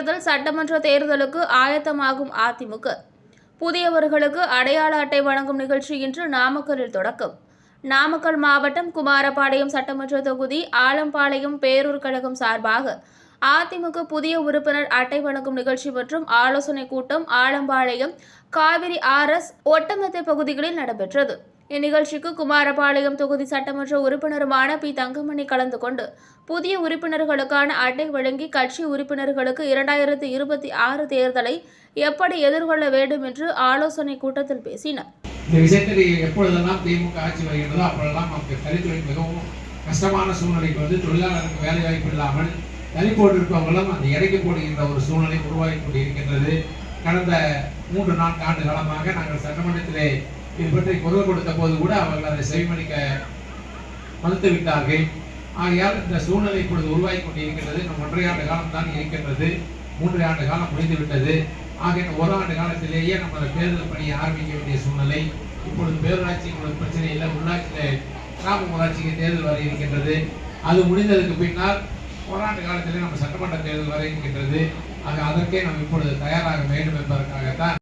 தேர்தல் சட்டமன்ற தேர்தலுக்கு ஆயத்தமாகும் அதிமுக. புதியவர்களுக்கு அடையாள அட்டை வழங்கும் நிகழ்ச்சி இன்று நாமக்கல்லில் தொடக்கம். நாமக்கல் மாவட்டம் குமாரபாளையம் சட்டமன்ற தொகுதி ஆலம்பாளையம் பேரூர் கழகம் சார்பாக அதிமுக புதிய உறுப்பினர் அட்டை வழங்கும் நிகழ்ச்சி மற்றும் ஆலோசனை கூட்டம் ஆலம்பாளையம், காவிரி RS, ஒட்டமத்தை பகுதிகளில் நடைபெற்றது. இந்நிகழ்ச்சிக்கு குமாரபாளையம் தொகுதி சட்டமன்ற உறுப்பினருமான பி. தங்கமணி கலந்து கொண்டு புதிய உறுப்பினர்களுக்கான அட்டை வழங்கி கட்சி உறுப்பினர்களுக்கு 2026 தேர்தலை எப்படி எதிர்கொள்ள வேண்டும் என்று ஆலோசனை கூட்டத்தில் பேசினார். இந்த விஷயத்தில் எப்பொழுதெல்லாம் திமுக ஆட்சி வருகிறதோ அப்பொழுதெல்லாம் நமக்கு தனித்துறை மிகவும் கஷ்டமான சூழ்நிலைக்கு வந்து தொழிலாளருக்கு வேலை வாய்ப்பு இல்லாமல் தனி போட்டிருப்பவர்களும் அந்த இறக்கி போடுகின்ற ஒரு சூழ்நிலை உருவாகி கொண்டிருக்கின்றது. கடந்த 3-4 ஆண்டு காலமாக நாங்கள் சட்டமன்றத்திலே இது பற்றி குரல் கொடுத்த போது கூட அவர்கள் அதை செவிமடிக்க மறுத்து விட்டார்கள். ஆகையால் இந்த சூழ்நிலை இப்பொழுது உருவாகி கொண்டிருக்கின்றது. இன்னும் 1.5 ஆண்டு காலம் தான் இருக்கின்றது. 3 ஆண்டு காலம் முடிந்துவிட்டது. ஆகிய 1 ஆண்டு காலத்திலேயே நம்ம தேர்தல் பணியை ஆரம்பிக்க வேண்டிய சூழ்நிலை. இப்பொழுது பேரூராட்சி பிரச்சனை இல்லை, உள்ளாட்சியில் கிராம ஊராட்சிக்கு தேர்தல் வர இருக்கின்றது. அது முடிந்ததுக்கு பின்னால் 1 ஆண்டு காலத்திலே நம்ம சட்டமன்ற தேர்தல் வர இருக்கின்றது. அதற்கே நாம் இப்பொழுது தயாராக வேண்டும் என்பதற்காகத்தான்